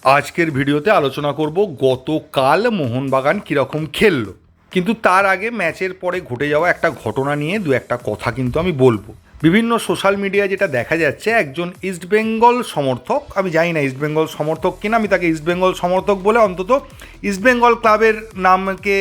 আজকের ভিডিওতে আলোচনা করব গতকাল মোহনবাগান কীরকম খেললো, কিন্তু তার আগে ম্যাচের পরে ঘটে যাওয়া একটা ঘটনা নিয়ে দু একটা কথা কিন্তু আমি বলবো। বিভিন্ন সোশ্যাল মিডিয়ায় যেটা দেখা যাচ্ছে, একজন ইস্টবেঙ্গল সমর্থক, আমি জানি না ইস্টবেঙ্গল সমর্থক কিনা, আমি তাকে ইস্টবেঙ্গল সমর্থক বলে অন্তত ইস্টবেঙ্গল ক্লাবের নামকে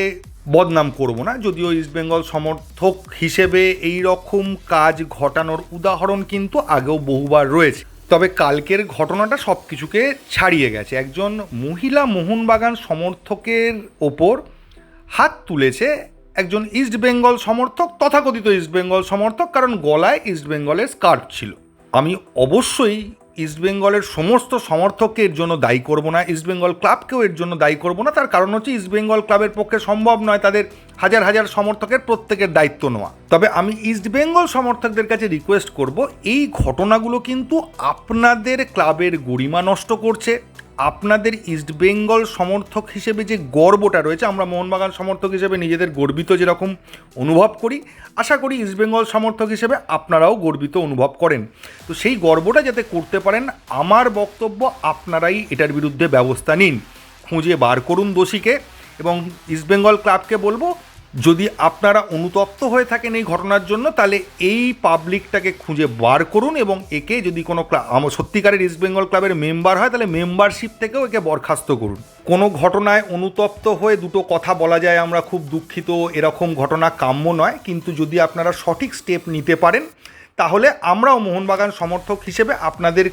বদনাম করব না, যদিও ইস্টবেঙ্গল সমর্থক হিসেবে এই রকম কাজ ঘটানোর উদাহরণ কিন্তু আগেও বহুবার রয়েছে। তবে কালকের ঘটনাটা সব কিছুকে ছাড়িয়ে গেছে। একজন মহিলা মোহনবাগান সমর্থকের ওপর হাত তুলেছে একজন ইস্টবেঙ্গল সমর্থক, তথাকথিত ইস্টবেঙ্গল সমর্থক, কারণ গলায় ইস্টবেঙ্গলের স্কার্ফ ছিল। আমি অবশ্যই ইস্টবেঙ্গলের সমস্ত সমর্থককে এর জন্য দায়ী করব না, ইস্টবেঙ্গল ক্লাবকেও এর জন্য দায়ী করব না। তার কারণ হচ্ছে ইস্টবেঙ্গল ক্লাবের পক্ষে সম্ভব নয় তাদের হাজার হাজার সমর্থকের প্রত্যেকের দায়িত্ব নেওয়া। তবে আমি ইস্টবেঙ্গল সমর্থকদের কাছে রিকোয়েস্ট করব, এই ঘটনাগুলো কিন্তু আপনাদের ক্লাবের গরিমা নষ্ট করছে। আপনাদের ইস্টবেঙ্গল সমর্থক হিসেবে যে গর্বটা রয়েছে, আমরা মোহনবাগান সমর্থক হিসেবে নিজেদের গর্বিত যেরকম অনুভব করি, আশা করি ইস্টবেঙ্গল সমর্থক হিসেবে আপনারাও গর্বিত অনুভব করেন। তো সেই গর্বটা যাতে করতে পারেন, আমার বক্তব্য আপনারাই এটার বিরুদ্ধে ব্যবস্থা নিন, খুঁজে বার করুন দোষীকে। এবং ইস্টবেঙ্গল ক্লাবকে বলবো, যদি আপনারা অনুতপ্ত হয়ে থাকেন এই ঘটনার জন্য, তাহলে এই পাবলিকটাকে খুঁজে বার করুন এবং একে যদি কোনো সত্যিকারের ইস্টবেঙ্গল ক্লাবের মেম্বার হয়, তাহলে মেম্বারশিপ থেকেও একে বরখাস্ত করুন। কোনো ঘটনায় অনুতপ্ত হয়ে দুটো কথা বলা যায় আমরা খুব দুঃখিত, এরকম ঘটনা কাম্য নয়, কিন্তু যদি আপনারা সঠিক স্টেপ নিতে পারেন, তাহলে আমরাও মোহনবাগান সমর্থক হিসেবে আপনাদের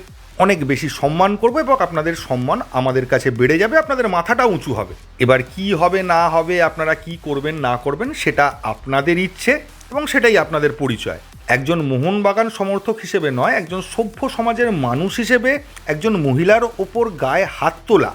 অনেক বেশি সম্মান করবো এবং আপনাদের সম্মান আমাদের কাছে বেড়ে যাবে, আপনাদের মাথাটা উঁচু হবে। এবার কি হবে না হবে, আপনারা কি করবেন না করবেন, সেটা আপনাদের ইচ্ছে এবং সেটাই আপনাদের পরিচয়। একজন মোহনবাগান সমর্থক হিসেবে নয়, একজন সভ্য সমাজের মানুষ হিসেবে একজন মহিলার ওপর গায়ে হাত তোলা,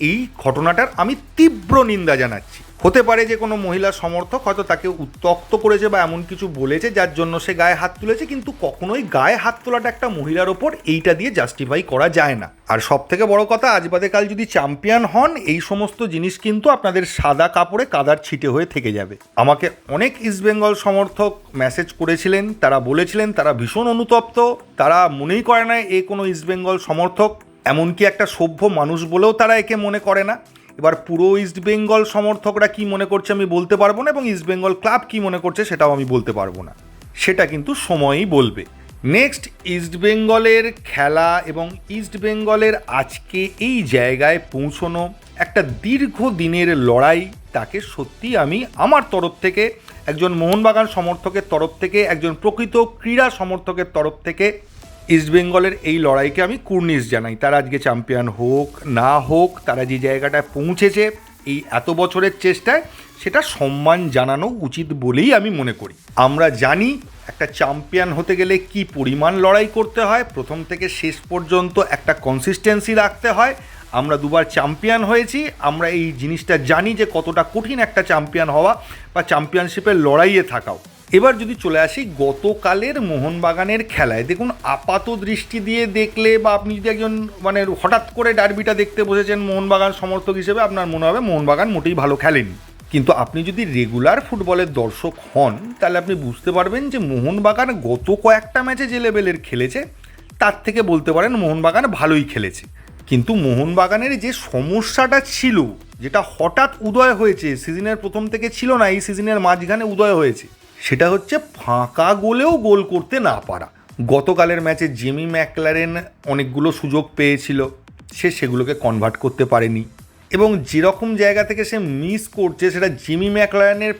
এই ঘটনাটার আমি তীব্র নিন্দা জানাচ্ছি। হতে পারে যে কোনো মহিলা সমর্থক হয়তো তাকে উত্ত্যক্ত করেছে বা এমন কিছু বলেছে যার জন্য সে গায়ে হাত তুলেছে, কিন্তু কখনোই গায়ে হাত তোলাটা একটা মহিলার ওপর এইটা দিয়ে জাস্টিফাই করা যায় না। আর সব থেকে বড় কথা, আজ বাদে কাল যদি চ্যাম্পিয়ন হন, এই সমস্ত জিনিস কিন্তু আপনাদের সাদা কাপড়ে কাদার ছিটে হয়ে থেকে যাবে। আমাকে অনেক ইস্টবেঙ্গল সমর্থক মেসেজ করেছিলেন, তারা বলেছিলেন তারা ভীষণ অনুতপ্ত, তারা মনেই করে না এ কোনো ইস্টবেঙ্গল সমর্থক, এমনকি একটা সভ্য মানুষ বলেও তারা একে মনে করে না। এবার পুরো ইস্টবেঙ্গল সমর্থকরা কি মনে করছে আমি বলতে পারবো না, এবং ইস্টবেঙ্গল ক্লাব কি মনে করছে সেটাও আমি বলতে পারবো না, সেটা কিন্তু সময়ই বলবে। নেক্সট, ইস্টবেঙ্গলের খেলা এবং ইস্টবেঙ্গলের আজকে এই জায়গায় পৌঁছনো একটা দীর্ঘ দিনের লড়াই, তাকে সত্যি আমি আমার তরফ থেকে, একজন মোহনবাগান সমর্থকের তরফ থেকে, একজন প্রকৃত ক্রীড়া সমর্থকের তরফ থেকে ইস্টবেঙ্গলের এই লড়াইকে আমি কুর্নিশ জানাই। তারা আজকে চ্যাম্পিয়ন হোক না হোক, তারা যে জায়গাটায় পৌঁছেছে এই এত বছরের চেষ্টায়, সেটা সম্মান জানানো উচিত বলেই আমি মনে করি। আমরা জানি একটা চ্যাম্পিয়ন হতে গেলে কি পরিমাণ লড়াই করতে হয়, প্রথম থেকে শেষ পর্যন্ত একটা কনসিস্টেন্সি রাখতে হয়। আমরা দুবার চ্যাম্পিয়ন হয়েছি, আমরা এই জিনিসটা জানি যে কতটা কঠিন একটা চ্যাম্পিয়ন হওয়া বা চ্যাম্পিয়নশিপের লড়াইয়ে থাকাও। এবার যদি চলে আসি গতকালের মোহনবাগানের খেলায়, দেখুন আপাত দৃষ্টি দিয়ে দেখলে বা আপনি যদি একজন হঠাৎ করে ডার্বিটা দেখতে বসেছেন মোহনবাগান সমর্থক হিসেবে, আপনার মনে হবে মোহনবাগান মোটেই ভালো খেলেনি। কিন্তু আপনি যদি রেগুলার ফুটবলের দর্শক হন, তাহলে আপনি বুঝতে পারবেন যে মোহনবাগান গত কয়েকটা ম্যাচে যে লেভেলের খেলেছে, তার থেকে বলতে পারেন মোহনবাগান ভালোই খেলেছে। কিন্তু মোহনবাগানের যে সমস্যাটা ছিল, যেটা হঠাৎ উদয় হয়েছে, সিজনের প্রথম থেকে ছিল না, এই সিজনের মাঝখানে উদয় হয়েছে, সেটা হচ্ছে ফাঁকা গোলেও গোল করতে না পারা। গতকালের ম্যাচে জেমি ম্যাকলারেন অনেকগুলো সুযোগ পেয়েছিল, সে সেগুলোকে কনভার্ট করতে পারেনি, এবং যেরকম জায়গা থেকে সে মিস করছে, সেটা জিমি ম্যাকলারেনের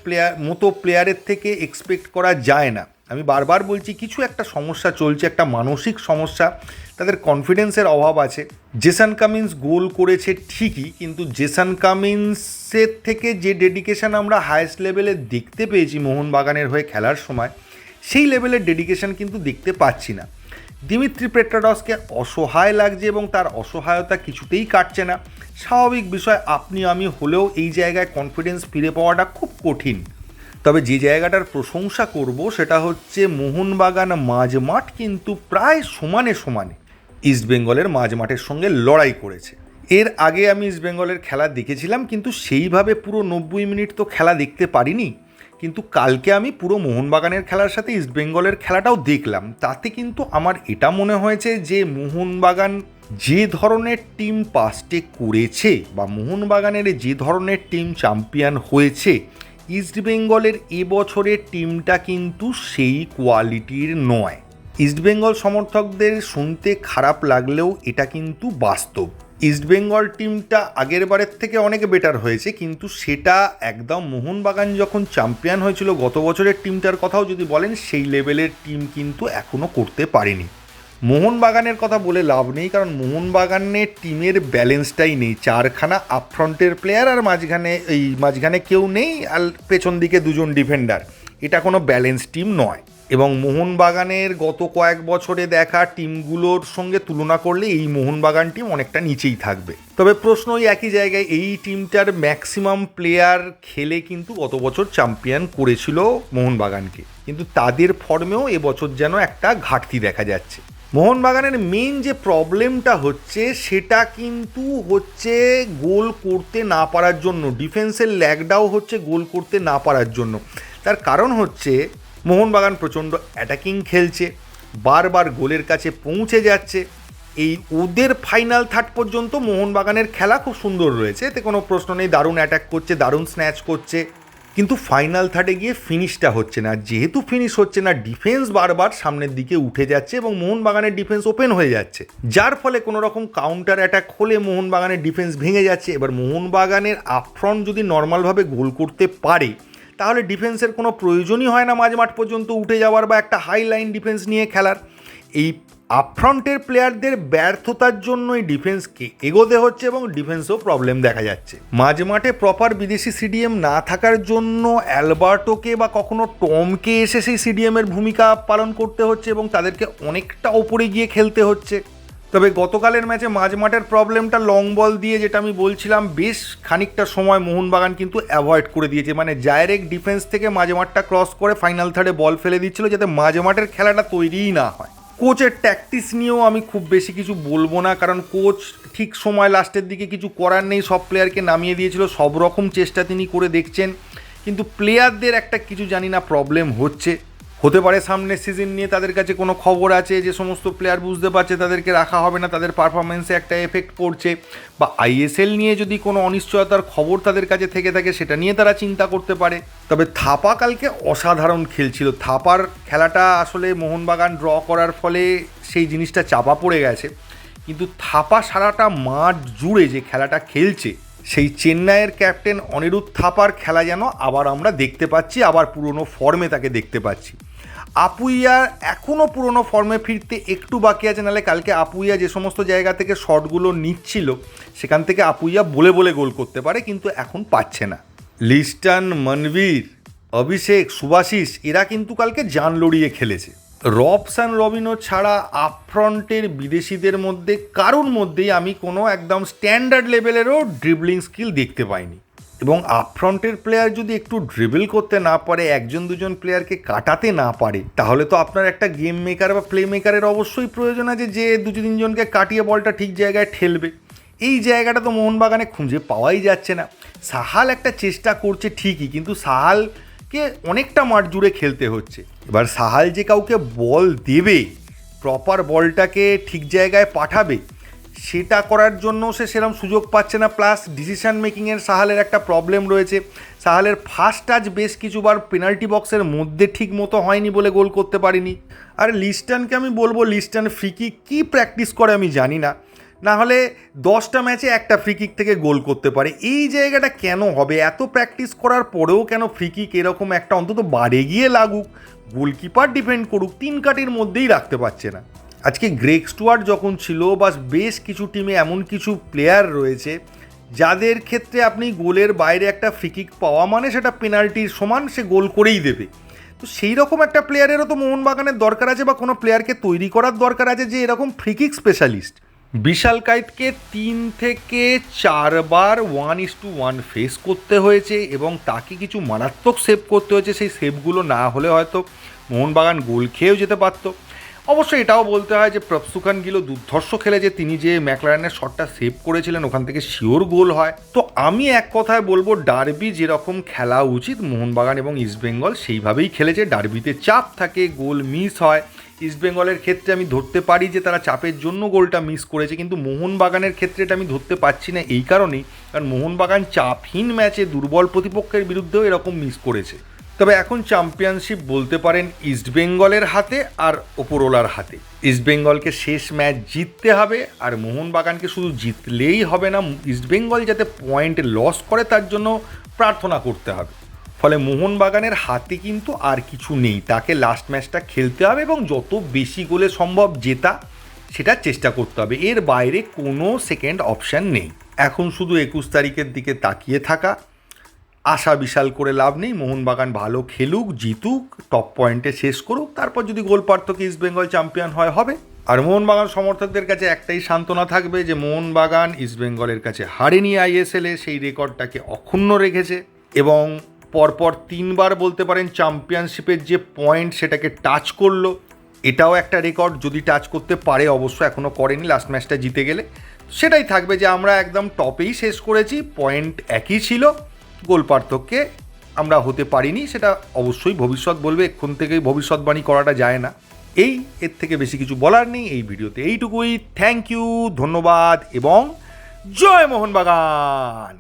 প্লেয়ারের থেকে এক্সপেক্ট করা যায় না। আমি বারবার বলছি, কিছু একটা সমস্যা চলছে, একটা মানসিক সমস্যা, তাদের কনফিডেন্সের অভাব আছে। জেসন কামিন্স গোল করেছে ঠিকই, কিন্তু জেসন কামিন্সের থেকে যে ডেডিকেশন আমরা হায়েস্ট লেভেলে দেখতে পেয়েছি মোহনবাগানের হয়ে খেলার সময়, সেই লেভেলের ডেডিকেশন কিন্তু দেখতে পাচ্ছি না। দিমিত্রি পেট্রাডসকে অসহায় লাগছে এবং তার অসহায়তা কিছুতেই কাটছে না। স্বাভাবিক বিষয়, আপনি আমি হলেও এই জায়গায় কনফিডেন্স ফিরে পাওয়াটা খুব কঠিন। তবে যে জায়গাটার প্রশংসা করব সেটা হচ্ছে মোহনবাগান মাঝমাঠ কিন্তু প্রায় সমানে সমানে ইস্টবেঙ্গলের মাঝমাঠের সঙ্গে লড়াই করেছে। এর আগে আমি ইস্টবেঙ্গলের খেলা দেখেছিলাম, কিন্তু সেইভাবে পুরো 90 মিনিট তো খেলা দেখতে পারিনি। কিন্তু কালকে আমি পুরো মোহনবাগানের খেলার সাথে ইস্টবেঙ্গলের খেলাটাও দেখলাম, তাতে কিন্তু আমার এটা মনে হয়েছে যে মোহনবাগান যে ধরনের টিম পাস্টে করেছে বা মোহনবাগানের যে ধরনের টিম চ্যাম্পিয়ন হয়েছে, ইস্টবেঙ্গলের এবছরের টিমটা কিন্তু সেই কোয়ালিটির নয়। ইস্টবেঙ্গল সমর্থকদের শুনতে খারাপ লাগলেও এটা কিন্তু বাস্তব। ইস্টবেঙ্গল টিমটা আগের বারের থেকে অনেক বেটার হয়েছে, কিন্তু সেটা একদম মোহনবাগান যখন চ্যাম্পিয়ন হয়েছিল গত বছরের টিমটার কথাও যদি বলেন, সেই লেভেলের টিম কিন্তু এখনও করতে পারেনি। মোহনবাগানের কথা বলে লাভ নেই, কারণ মোহনবাগানের টিমের ব্যালেন্সটাই নেই। চারখানা আপফ্রন্টের প্লেয়ার আর মাঝখানে কেউ নেই, আর পেছন দিকে দুজন ডিফেন্ডার। এটা কোনো ব্যালেন্স টিম নয়। এবং মোহনবাগানের গত কয়েক বছরে দেখা টিমগুলোর সঙ্গে তুলনা করলে এই মোহনবাগান টিম অনেকটা নিচেই থাকবে। তবে প্রশ্ন ওই একই জায়গায়, এই টিমটার ম্যাক্সিমাম প্লেয়ার খেলে কিন্তু গত বছর চ্যাম্পিয়ন করেছিল মোহনবাগানকে, কিন্তু তাদের ফর্মেও এবছর যেন একটা ঘাটতি দেখা যাচ্ছে। মোহনবাগানের মেইন যে প্রবলেমটা হচ্ছে সেটা কিন্তু হচ্ছে গোল করতে না পারার জন্য। ডিফেন্সের ল্যাগটাও হচ্ছে গোল করতে না পারার জন্য। তার কারণ হচ্ছে মোহনবাগান প্রচণ্ড অ্যাটাকিং খেলছে, বারবার গোলের কাছে পৌঁছে যাচ্ছে। এই ওদের ফাইনাল থার্ড পর্যন্ত মোহনবাগানের খেলা খুব সুন্দর রয়েছে, এতে কোনো প্রশ্ন নেই। দারুণ অ্যাটাক করছে, দারুণ স্ন্যাচ করছে, কিন্তু ফাইনাল থার্ডে গিয়ে ফিনিশটা হচ্ছে না। যেহেতু ফিনিশ হচ্ছে না, ডিফেন্স বারবার সামনের দিকে উঠে যাচ্ছে এবং মোহনবাগানের ডিফেন্স ওপেন হয়ে যাচ্ছে, যার ফলে কোনো রকম কাউন্টার অ্যাটাক হলে মোহনবাগানের ডিফেন্স ভেঙে যাচ্ছে। এবার মোহনবাগানের আপফ্রন্ট যদি নর্মালভাবে গোল করতে পারে, তাহলে ডিফেন্সের কোনো প্রয়োজনই হয় না মাঝমাঠ পর্যন্ত উঠে যাওয়ার বা একটা হাই লাইন ডিফেন্স নিয়ে খেলার। এই আপফ্রন্টের প্লেয়ারদের ব্যর্থতার জন্যই ডিফেন্সকে এগোতে হচ্ছে এবং ডিফেন্সেও প্রবলেম দেখা যাচ্ছে। মাঝমাঠে প্রপার বিদেশি সিডিএম না থাকার জন্য অ্যালবার্টোকে বা কখনো টমকে এসে সেই সিডিএমের ভূমিকা পালন করতে হচ্ছে এবং তাদেরকে অনেকটা ওপরে গিয়ে খেলতে হচ্ছে। তবে গতকালের ম্যাচে মাঝমাঠের প্রবলেমটা লং বল দিয়ে, যেটা আমি বলছিলাম, বেশ খানিকটা সময় মোহনবাগান কিন্তু অ্যাভয়েড করে দিয়েছে। মানে ডাইরেক্ট ডিফেন্স থেকে মাঝমাঠটা ক্রস করে ফাইনাল থার্ডে বল ফেলে দিচ্ছিল, যাতে মাঝমাঠের খেলাটা তৈরিই না হয়। কোচের ট্যাকটিক্স নিয়েও আমি খুব বেশি কিছু বলবো না, কারণ কোচ ঠিক সময় লাস্টের দিকে কিছু করার নেই, সব প্লেয়ারকে নামিয়ে দিয়েছিল। সব রকম চেষ্টা তিনি করে দেখছেন, কিন্তু প্লেয়ারদের একটা কিছু জানি না প্রবলেম হতে পারে সামনের সিজন নিয়ে তাদের কাছে কোনো খবর আছে, যে সমস্ত প্লেয়ার বুঝতে পারছে তাদেরকে রাখা হবে না, তাদের পারফরমেন্সে একটা এফেক্ট পড়ছে, বা আইএসএল নিয়ে যদি কোনো অনিশ্চয়তার খবর তাদের কাছে থেকে থাকে সেটা নিয়ে তারা চিন্তা করতে পারে। তবে থাপা কালকে অসাধারণ খেলছিল। থাপার খেলাটা আসলে মোহনবাগান ড্র করার ফলে সেই জিনিসটা চাপা পড়ে গেছে, কিন্তু থাপা সারাটা মাঠ জুড়ে যে খেলাটা খেলছে, সেই চেন্নাইয়ের ক্যাপ্টেন অনিরুদ্ধ থাপার খেলা যেন আবার আমরা দেখতে পাচ্ছি, আবার পুরনো ফর্মে তাকে দেখতে পাচ্ছি। আপুইয়া এখনও পুরনো ফর্মে ফিরতে একটু বাকি আছে, নাহলে কালকে আপুইয়া যে সমস্ত জায়গা থেকে শটগুলো নিচ্ছিল সেখান থেকে আপুইয়া বলে বলে গোল করতে পারে, কিন্তু এখন পাচ্ছে না। লিস্টন, মনবীর, অভিষেক, সুভাশিস এরা কিন্তু কালকে জান লড়িয়ে খেলেছে। রবসান রবিনো ছাড়া আপফ্রন্টের বিদেশিদের মধ্যে কারোর মধ্যেই আমি কোনো একদম স্ট্যান্ডার্ড লেভেলেরও ড্রিবলিং স্কিল দেখতে পাইনি। এবং আপফ্রন্টের প্লেয়ার যদি একটু ড্রিবল করতে না পারে, একজন দুজন প্লেয়ারকে কাটাতে না পারে, তাহলে তো আপনার একটা গেম মেকার বা প্লে মেকারের অবশ্যই প্রয়োজন আছে, যে দু তিনজনকে কাটিয়ে বলটা ঠিক জায়গায় ঠেলবে। এই জায়গাটা তো মোহনবাগানে খুঁজে পাওয়াই যাচ্ছে না। সাহাল একটা চেষ্টা করছে ঠিকই, কিন্তু সাহালকে অনেকটা মাঠ জুড়ে খেলতে হচ্ছে। এবার সাহাল যে কাউকে বল দেবে, প্রপার বলটাকে ঠিক জায়গায় পাঠাবে, সেটা করার জন্য সে সেরকম সুযোগ পাচ্ছে না। প্লাস ডিসিশন মেকিংয়ের সাহালের একটা প্রবলেম রয়েছে। সাহালের ফার্স্ট টাচ বেশ কিছুবার পেনাল্টি বক্সের মধ্যে ঠিক মতো হয়নি বলে গোল করতে পারিনি। আর লিস্টনকে আমি বলবো, লিস্টন ফ্রিকিক কী প্র্যাকটিস করে আমি জানি না, না হলে 10টা ম্যাচে একটা ফ্রিকিক থেকে গোল করতে পারে। এই জায়গাটা কেন হবে? এত প্র্যাকটিস করার পরেও কেন ফ্রিকিক এরকম একটা অন্তত বাড়ে গিয়ে লাগুক, গোলকিপার ডিফেন্ড করুক, 3 কাটির মধ্যেই রাখতে পারছে না। আজকে গ্রেগ স্টুয়ার্ট যখন ছিল, বা বেশ কিছু টিমে এমন কিছু প্লেয়ার রয়েছে যাদের ক্ষেত্রে আপনি গোলের বাইরে একটা ফ্রিকিক পাওয়া মানে সেটা পেনাল্টির সমান, সে গোল করেই দেবে। তো সেই রকম একটা প্লেয়ারেরও তো মোহনবাগানের দরকার আছে, বা কোনো প্লেয়ারকে তৈরি করার দরকার আছে যে এরকম ফ্রিকিক স্পেশালিস্ট। বিশাল কাইতকে 3 থেকে 4 বার 1:1 ফেস করতে হয়েছে এবং তাকে কিছু মারাত্মক সেভ করতে হয়েছে। সেই সেভগুলো না হলে হয়তো মোহনবাগান গোল খেয়েও যেতে পারত। অবশ্যই এটাও বলতে হয় যে প্রফসুখান গিলো দুর্ধর্ষ খেলেছে, তিনি যে ম্যাকলারেনের শটটা সেভ করেছিলেন ওখান থেকে শিওর গোল হয়। তো আমি এক কথায় বলবো, ডার্বি যেরকম খেলা উচিত মোহনবাগান এবং ইস্টবেঙ্গল সেইভাবেই খেলেছে। ডার্বিতে চাপ থাকে, গোল মিস হয়, ইস্টবেঙ্গলের ক্ষেত্রে আমি ধরতে পারি যে তারা চাপের জন্য গোলটা মিস করেছে, কিন্তু মোহনবাগানের ক্ষেত্রে এটা আমি ধরতে পারছি না এই কারণেই, কারণ মোহনবাগান চাপহীন ম্যাচে দুর্বল প্রতিপক্ষের বিরুদ্ধেও এরকম মিস করেছে। তবে এখন চ্যাম্পিয়নশিপ বলতে পারেন ইস্টবেঙ্গলের হাতে আর ওপরওয়ালার হাতে। ইস্টবেঙ্গলকে শেষ ম্যাচ জিততে হবে, আর মোহনবাগানকে শুধু জিতলেই হবে না, ইস্টবেঙ্গল যাতে পয়েন্ট লস করে তার জন্য প্রার্থনা করতে হবে। ফলে মোহনবাগানের হাতে কিন্তু আর কিছু নেই, তাকে লাস্ট ম্যাচটা খেলতে হবে এবং যত বেশি গোলে সম্ভব জেতা সেটা চেষ্টা করতে হবে, এর বাইরে কোনো সেকেন্ড অপশান নেই। এখন শুধু 21 তারিখের দিকে তাকিয়ে থাকা, আশা বিশাল করে লাভ নেই। মোহনবাগান ভালো খেলুক, জিতুক, টপ পয়েন্টে শেষ করুক, তারপর যদি গোল পার্থক্যে ইস্টবেঙ্গল চ্যাম্পিয়ন হয় হবে। আর মোহনবাগান সমর্থকদের কাছে একটাই সান্ত্বনা থাকবে যে মোহনবাগান ইস্টবেঙ্গলের কাছে হারেনি আইএসএলে, সেই রেকর্ডটাকে অক্ষুণ্ণ রেখেছে এবং পরপর 3বার বলতে পারেন চ্যাম্পিয়নশিপের যে পয়েন্ট সেটাকে টাচ করলো, এটাও একটা রেকর্ড। যদি টাচ করতে পারে, অবশ্য এখনও করেনি, লাস্ট ম্যাচটা জিতে গেলে সেটাই থাকবে যে আমরা একদম টপেই শেষ করেছি, পয়েন্ট একই ছিল, গোল পার্থক্যে আমরা হতে পারিনি, সেটা অবশ্যই ভবিষ্যৎ বলবে, এক্ষণ থেকেই ভবিষ্যৎবাণী করাটা যায় না। এর থেকে বেশি কিছু বলার নেই এই ভিডিওতে, এইটুকুই। থ্যাংক ইউ, ধন্যবাদ এবং জয় মোহনবাগান।